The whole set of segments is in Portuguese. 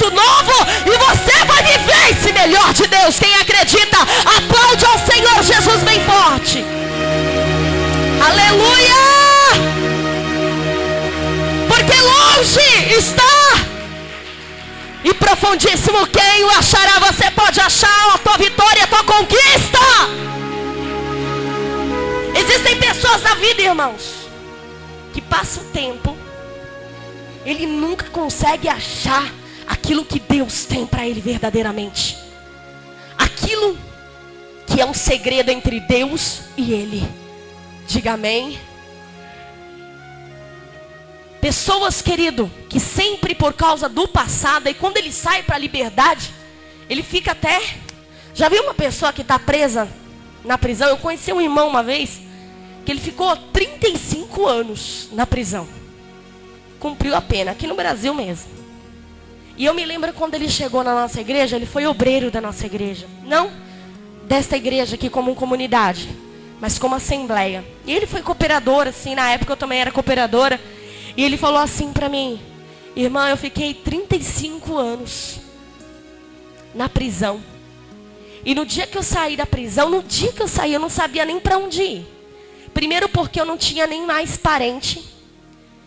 começo novo e você vai viver esse melhor de Deus. Quem acredita, aplaude ao Senhor Jesus bem forte. Aleluia! Porque longe está e profundíssimo quem o achará. Você pode achar a tua vitória, a tua conquista. Existem pessoas na vida, irmãos, que passa o tempo, ele nunca consegue achar aquilo que Deus tem para ele verdadeiramente. Aquilo que é um segredo entre Deus e ele. Diga amém. Pessoas, querido, que sempre por causa do passado, e quando ele sai para a liberdade, ele fica até... Já viu uma pessoa que está presa na prisão? Eu conheci um irmão uma vez, que ele ficou 35 anos na prisão. Cumpriu a pena, aqui no Brasil mesmo. E eu me lembro quando ele chegou na nossa igreja, ele foi obreiro da nossa igreja. Não desta igreja aqui como comunidade, mas como assembleia. E ele foi cooperador, assim, na época eu também era cooperadora. E ele falou assim para mim: irmã, eu fiquei 35 anos na prisão. E no dia que eu saí da prisão, eu não sabia nem para onde ir. Primeiro porque eu não tinha nem mais parente.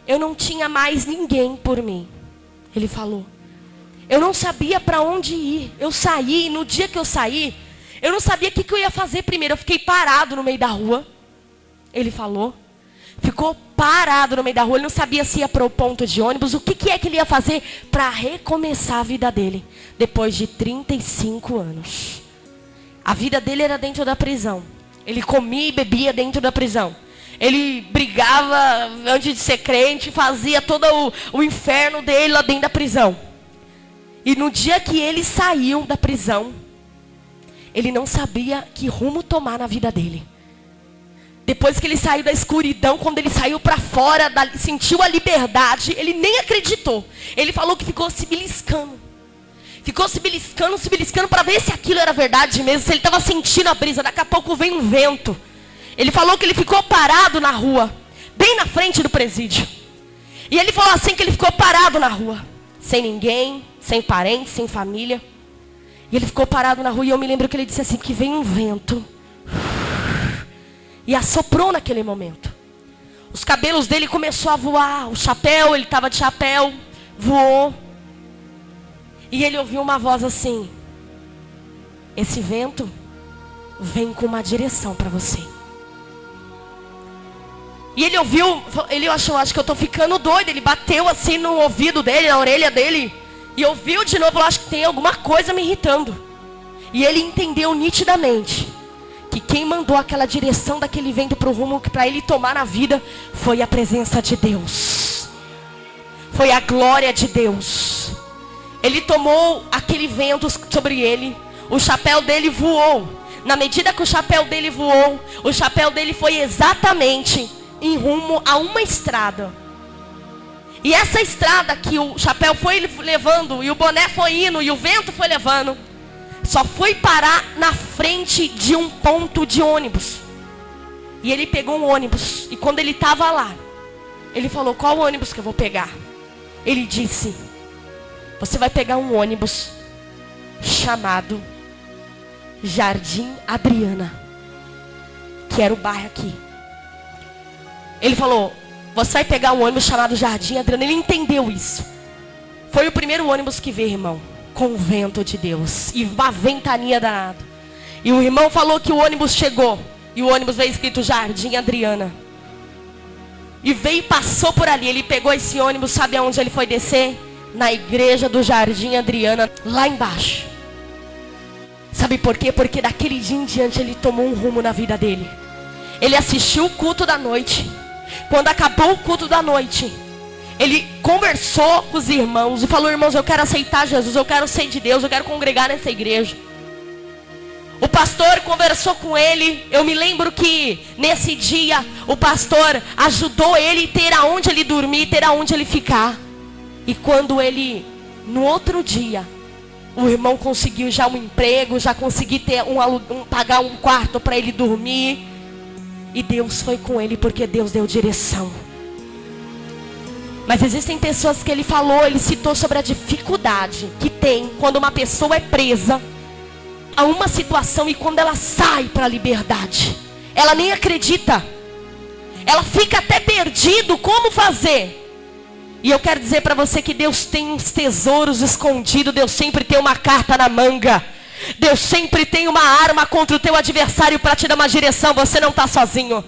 Eu não tinha mais ninguém por mim. Ele falou. Eu não sabia para onde ir. Eu saí, e no dia que eu saí, eu não sabia o que eu ia fazer primeiro. Eu fiquei parado no meio da rua. Ele falou. Ficou parado no meio da rua. Ele não sabia se ia para o ponto de ônibus. O que é que ele ia fazer para recomeçar a vida dele. Depois de 35 anos. A vida dele era dentro da prisão. Ele comia e bebia dentro da prisão. Ele brigava antes de ser crente. Fazia todo o inferno dele lá dentro da prisão. E no dia que ele saiu da prisão, ele não sabia que rumo tomar na vida dele. Depois que ele saiu da escuridão, quando ele saiu para fora, sentiu a liberdade, ele nem acreditou. Ele falou que ficou se beliscando. Ficou se beliscando para ver se aquilo era verdade mesmo, se ele estava sentindo a brisa. Daqui a pouco vem um vento. Ele falou que ele ficou parado na rua, bem na frente do presídio. E ele falou assim que ele ficou parado na rua, sem ninguém, sem parentes, sem família. E ele ficou parado na rua e eu me lembro que ele disse assim, que vem um vento. E assoprou naquele momento. Os cabelos dele começou a voar, o chapéu, ele estava de chapéu, voou. E ele ouviu uma voz assim: esse vento vem com uma direção para você. E ele ouviu, ele achou, acho que eu estou ficando doido. Ele bateu assim no ouvido dele, na orelha dele. E ouviu de novo, eu acho que tem alguma coisa me irritando. E ele entendeu nitidamente que quem mandou aquela direção daquele vento para o rumo que para ele tomar na vida foi a presença de Deus. Foi a glória de Deus. Ele tomou aquele vento sobre ele. O chapéu dele voou. Na medida que o chapéu dele voou, o chapéu dele foi exatamente em rumo a uma estrada. E essa estrada que o chapéu foi levando, e o boné foi indo, e o vento foi levando, só foi parar na frente de um ponto de ônibus. E ele pegou um ônibus. E quando ele estava lá, ele falou: qual ônibus que eu vou pegar? Ele disse: você vai pegar um ônibus chamado Jardim Adriana, que era o bairro aqui. Ele falou: você vai pegar um ônibus chamado Jardim Adriana. Ele entendeu isso. Foi o primeiro ônibus que veio, irmão, com o vento de Deus e uma ventania danada. E o irmão falou que o ônibus chegou, e o ônibus veio escrito Jardim Adriana. E veio e passou por ali. Ele pegou esse ônibus, sabe aonde ele foi descer? Na igreja do Jardim Adriana, lá embaixo. Sabe por quê? Porque daquele dia em diante ele tomou um rumo na vida dele. Ele assistiu o culto da noite. Quando acabou o culto da noite, ele conversou com os irmãos e falou: irmãos, eu quero aceitar Jesus, eu quero ser de Deus, eu quero congregar nessa igreja. O pastor conversou com ele. Eu me lembro que nesse dia o pastor ajudou ele a ter aonde ele dormir, ter aonde ele ficar. E quando ele, no outro dia, o irmão conseguiu já um emprego, já conseguiu ter pagar um quarto para ele dormir. E Deus foi com ele porque Deus deu direção. Mas existem pessoas que ele falou, ele citou sobre a dificuldade que tem quando uma pessoa é presa a uma situação e quando ela sai para a liberdade. Ela nem acredita. Ela fica até perdido como fazer. E eu quero dizer para você que Deus tem uns tesouros escondidos. Deus sempre tem uma carta na manga. Deus sempre tem uma arma contra o teu adversário para te dar uma direção. Você não está sozinho.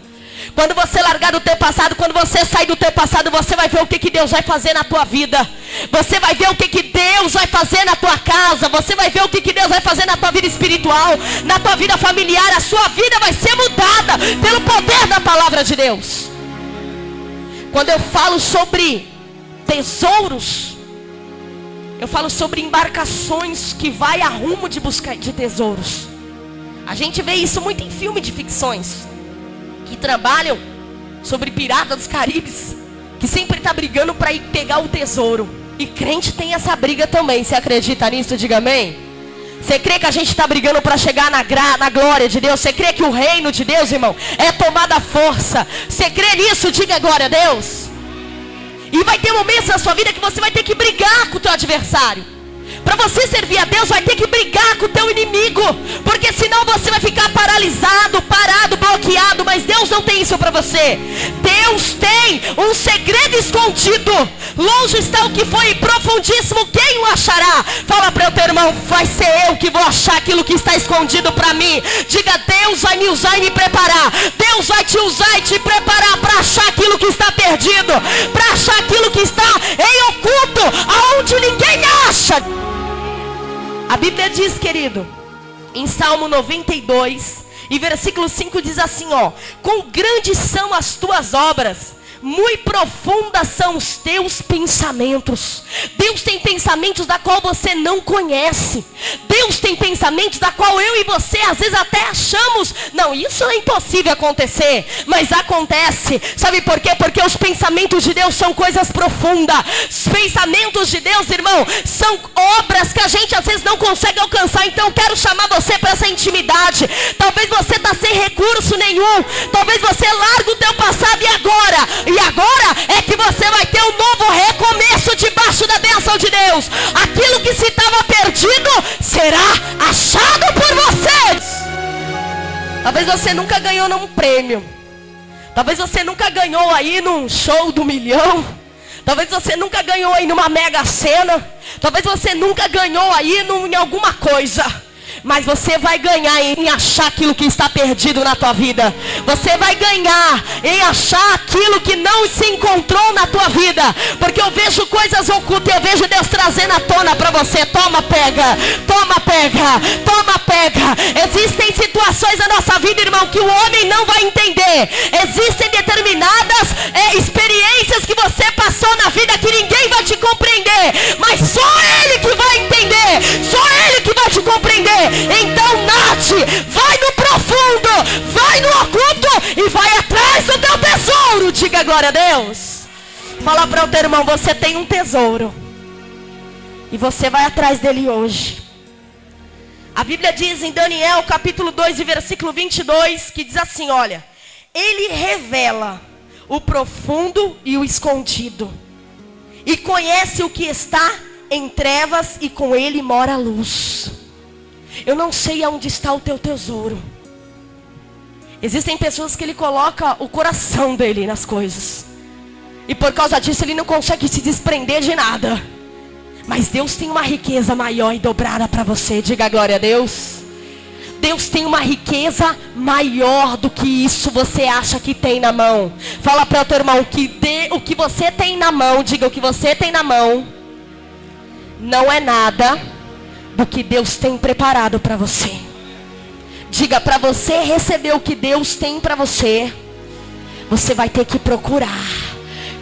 Quando você largar do teu passado, quando você sair do teu passado, você vai ver o que Deus vai fazer na tua vida. Você vai ver o que Deus vai fazer na tua casa. Você vai ver o que Deus vai fazer na tua vida espiritual, na tua vida familiar. A sua vida vai ser mudada pelo poder da palavra de Deus. Quando eu falo sobre tesouros, eu falo sobre embarcações que vai a rumo de busca de tesouros. A gente vê isso muito em filme de ficções que trabalham sobre pirata dos Caribes, que sempre está brigando para ir pegar o tesouro. E crente tem essa briga também. Você acredita nisso? Diga amém. Você crê que a gente está brigando para chegar na glória de Deus? Você crê que o reino de Deus, irmão, é tomada à força? Você crê nisso? Diga glória a Deus. E vai ter momentos na sua vida que você vai ter que brigar com o teu adversário. Para você servir a Deus, vai ter que brigar com o teu inimigo. Porque senão você vai ficar paralisado, parado, bloqueado. Mas Deus não tem isso para você. Deus tem um segredo escondido. Longe está o que foi profundíssimo, quem o achará? Fala para o teu irmão, vai ser eu que vou achar aquilo que está escondido para mim. Diga, Deus vai me usar e me preparar. Deus vai te usar e te preparar para achar aquilo que está perdido, para achar aquilo que está em oculto, aonde ninguém acha. A Bíblia diz, querido, em Salmo 92, e versículo 5 diz assim, ó: quão grandes são as tuas obras, muito profundas são os teus pensamentos. Deus tem pensamentos da qual você não conhece. Deus tem pensamentos da qual eu e você às vezes até achamos, não, isso é impossível acontecer, mas acontece. Sabe por quê? Porque os pensamentos de Deus são coisas profundas. Os pensamentos de Deus, irmão, são obras que a gente às vezes não consegue alcançar. Então eu quero chamar você para essa intimidade. Talvez você está sem recurso nenhum. Talvez você largue o teu passado e agora é que você vai ter um novo recomeço debaixo da bênção de Deus. Aquilo que se estava perdido será achado por vocês. Talvez você nunca ganhou num prêmio. Talvez você nunca ganhou aí num show do milhão. Talvez você nunca ganhou aí numa mega sena. Talvez você nunca ganhou aí em alguma coisa. Mas você vai ganhar em achar aquilo que está perdido na tua vida. Você vai ganhar em achar aquilo que não se encontrou na tua vida. Porque eu vejo coisas ocultas, eu vejo Deus trazendo à tona para você. Toma, pega, toma, pega, toma, pega. Existem situações na nossa vida, irmão, que o homem não vai entender. Existem determinadas experiências que você passou na vida que ninguém vai te compreender. Mas só Ele que vai entender. Só Ele que vai te compreender. Então, Nath, vai no profundo, vai no oculto e vai atrás do teu tesouro. Diga glória a Deus. Fala para o teu irmão, você tem um tesouro e você vai atrás dele hoje. A Bíblia diz em Daniel capítulo 2 e versículo 22, que diz assim, olha: Ele revela o profundo e o escondido, e conhece o que está em trevas, e com ele mora a luz. Eu não sei aonde está o teu tesouro. Existem pessoas que ele coloca o coração dele nas coisas, e por causa disso ele não consegue se desprender de nada. Mas Deus tem uma riqueza maior e dobrada para você. Diga glória a Deus. Deus tem uma riqueza maior do que isso você acha que tem na mão. Fala para o teu irmão, o que você tem na mão, diga, o que você tem na mão não é nada do que Deus tem preparado para você. Diga, para você receber o que Deus tem para você, você vai ter que procurar.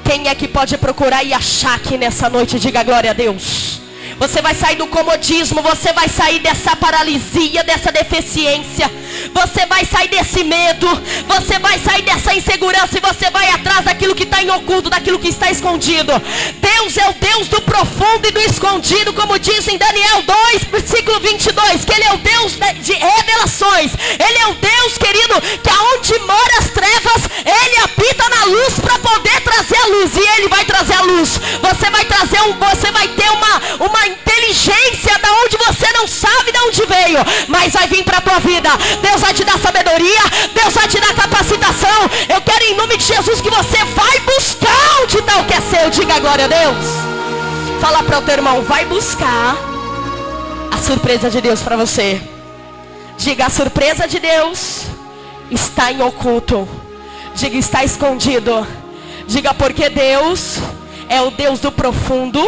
Quem é que pode procurar e achar aqui nessa noite? Diga glória a Deus. Você vai sair do comodismo, você vai sair dessa paralisia, dessa deficiência. Você vai sair desse medo, você vai sair dessa insegurança e você vai atrás daquilo que está em oculto, daquilo que está escondido. Deus é o Deus do profundo e do escondido, como diz em Daniel 2, versículo 22, que Ele é o Deus de revelações. Ele é o Deus, querido, que aonde mora as trevas, Ele habita na luz para poder trazer a luz. E Ele vai trazer a luz. Deus. Você vai ter uma inteligência da onde você não sabe de onde veio, mas vai vir para a tua vida. Deus vai te dar sabedoria, Deus vai te dar capacitação. Eu quero em nome de Jesus que você vai buscar onde está o que é seu. Diga glória a Deus. Fala para o teu irmão, vai buscar a surpresa de Deus para você. Diga, a surpresa de Deus está em oculto. Diga, está escondido. Diga, porque Deus é o Deus do profundo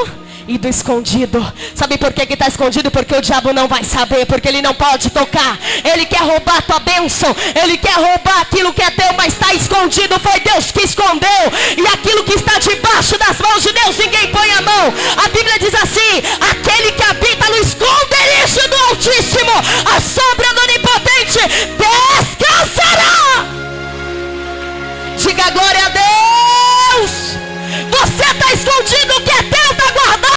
e do escondido. Sabe por que está escondido? Porque o diabo não vai saber, porque ele não pode tocar. Ele quer roubar a tua bênção, ele quer roubar aquilo que é teu, mas está escondido. Foi Deus que escondeu. E aquilo que está debaixo das mãos de Deus, ninguém põe a mão. A Bíblia diz assim: aquele que habita